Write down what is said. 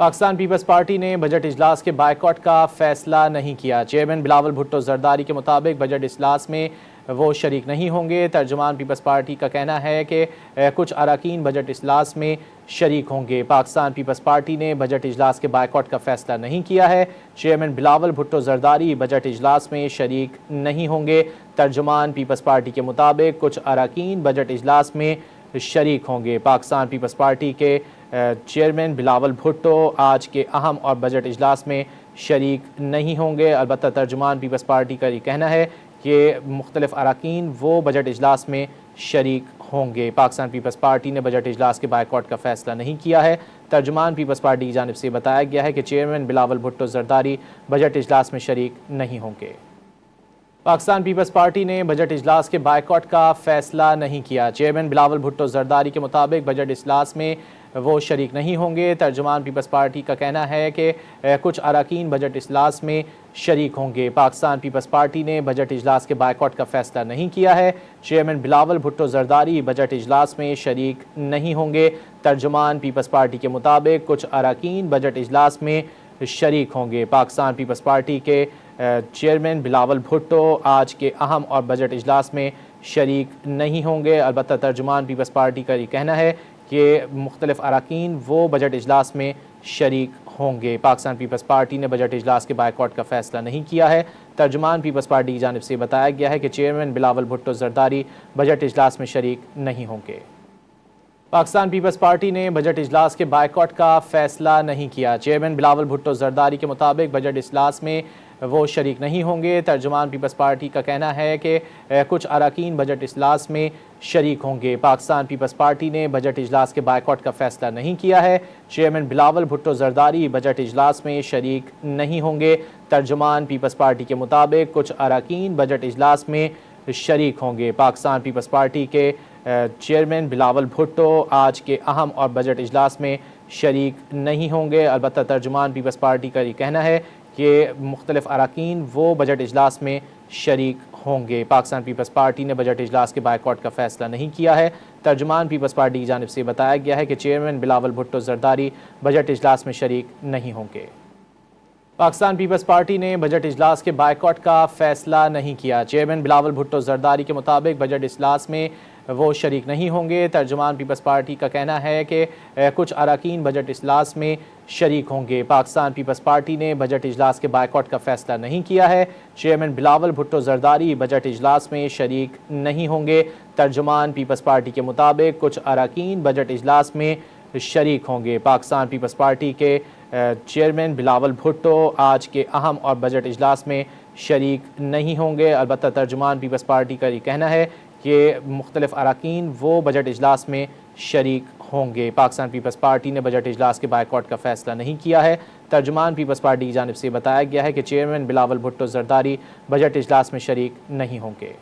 Pakistan peoples party ने budget इजलास के बायकॉट का फैसला नहीं किया। चेयरमैन बिलावल भुट्टो जरदारी के मुताबिक बजट इजलास में वो शरीक नहीं होंगे। तर्जुमान पीपल्स पार्टी का कहना है कि कुछ अरकान बजट इजलास में शरीक होंगे। पाकिस्तान पीपल्स पार्टी ने बजट इजलास के बायकॉट का फैसला नहीं किया है। चेयरमैन बिलावल भुट्टो जरदारी बजट इजलास में शरीक नहीं होंगे। तर्जुमान पीपल्स पार्टी के मुताबिक कुछ अरकान बजट इजलास में शरीक होंगे। पाकिस्तान पीपल्स पार्टी के चेयरमैन बिलावल भुट्टो आज के अहम और बजट इजलास में शरीक नहीं होंगे। अलबत्ता तर्जुमान पीपल्स पार्टी का ये कहना है कि मुख्तलिफ अरकान वो बजट इजलास में शरीक होंगे। पाकिस्तान पीपल्स पार्टी ने बजट इजलास के बायकॉट का फैसला नहीं किया है। तर्जुमान पीपल्स पार्टी की जानिब से बताया गया है कि चेयरमैन बिलावल भुट्टो जरदारी बजट इजलास में शरीक नहीं होंगे। पाकिस्तान पीपल्स पार्टी ने बजट इजलास के बायकॉट का फैसला नहीं किया। चेयरमैन बिलावल भुट्टो जरदारी के मुताबिक बजट इजलास में वो शरीक नहीं होंगे। तर्जुमान पीपल्स पार्टी का कहना है कि कुछ अरकान बजट इजलास में शरीक होंगे। पाकिस्तान पीपल्स पार्टी ने बजट इजलास के बायकॉट का फैसला नहीं किया है। चेयरमैन बिलावल भुट्टो जरदारी बजट इजलास में शरीक नहीं होंगे। तर्जुमान पीपल्स पार्टी के मुताबिक कुछ अरकान बजट इजलास में शरीक होंगे। पाकिस्तान पीपल्स पार्टी के चेयरमैन बिलावल भुट्टो आज के अहम और बजट इजलास में शरीक नहीं होंगे। अलबत्ता तर्जुमान पीपल्स पार्टी का ये कहना है कि मुख्तलिफ अरकान वो बजट इजलास में शरीक होंगे। पाकिस्तान पीपल्स पार्टी ने बजट इजलास के बायकॉट का फैसला नहीं किया है। तर्जुमान पीपल्स पार्टी की जानिब से बताया गया है कि चेयरमैन बिलावल भुट्टो जरदारी बजट इजलास में शरीक नहीं होंगे। पाकिस्तान पीपल्स पार्टी ने बजट इजलास के बायकॉट का फैसला नहीं किया। चेयरमैन बिलावल भुट्टो जरदारी के मुताबिक बजट इजलास में वो शरीक नहीं होंगे। तर्जुमान पीपल्स पार्टी का कहना है कि कुछ अरकान बजट इजलास में शरीक होंगे। पाकिस्तान पीपल्स पार्टी ने बजट इजलास के बायकॉट का फैसला नहीं किया है। चेयरमैन बिलावल भुट्टो जरदारी बजट इजलास में शरीक नहीं होंगे। तर्जुमान पीपल्स पार्टी के मुताबिक कुछ अरकान बजट इजलास में शरीक होंगे। पाकिस्तान पीपल्स पार्टी के चेयरमैन बिलावल भुट्टो आज के अहम और बजट इजलास में शरीक नहीं होंगे। अलबत्ता तर्जुमान पीपल्स पार्टी का ये कहना है कि मुख्तलिफ अरकान वो बजट इजलास में शरीक होंगे। पाकिस्तान पीपल्स पार्टी ने बजट इजलास के बायकॉट का फैसला नहीं किया है। तर्जुमान पीपल्स पार्टी की जानिब से बताया गया है कि चेयरमैन बिलावल भुट्टो जरदारी बजट इजलास में शरीक नहीं होंगे। पाकिस्तान पीपल्स पार्टी ने बजट इजलास के बायकॉट का फैसला नहीं किया। चेयरमैन बिलावल भुट्टो जरदारी के मुताबिक बजट इजलास में वो शरीक नहीं होंगे। तर्जुमान पीपल्स पार्टी का कहना है कि कुछ अरकान बजट इजलास में शरीक होंगे। पाकिस्तान पीपल्स पार्टी ने बजट इजलास के बायकॉट का फैसला नहीं किया है। चेयरमैन बिलावल भुट्टो जरदारी बजट इजलास में शरीक नहीं होंगे। तर्जुमान पीपल्स पार्टी के मुताबिक कुछ अरकान बजट इजलास में शरीक होंगे। पाकिस्तान पीपल्स पार्टी के चेयरमैन बिलावल भुट्टो आज के अहम और बजट इजलास में शरीक नहीं होंगे। अलबत्ता तर्जुमान पीपल्स पार्टी का ये कहना है कि मुख्तलिफ अरकान वो बजट इजलास में शरीक होंगे। पाकिस्तान पीपल्स पार्टी ने बजट इजलास के बायकॉट का फैसला नहीं किया है। तर्जुमान पीपल्स पार्टी की जानिब से बताया गया है कि चेयरमैन बिलावल भुट्टो जरदारी बजट इजलास में शरीक नहीं होंगे।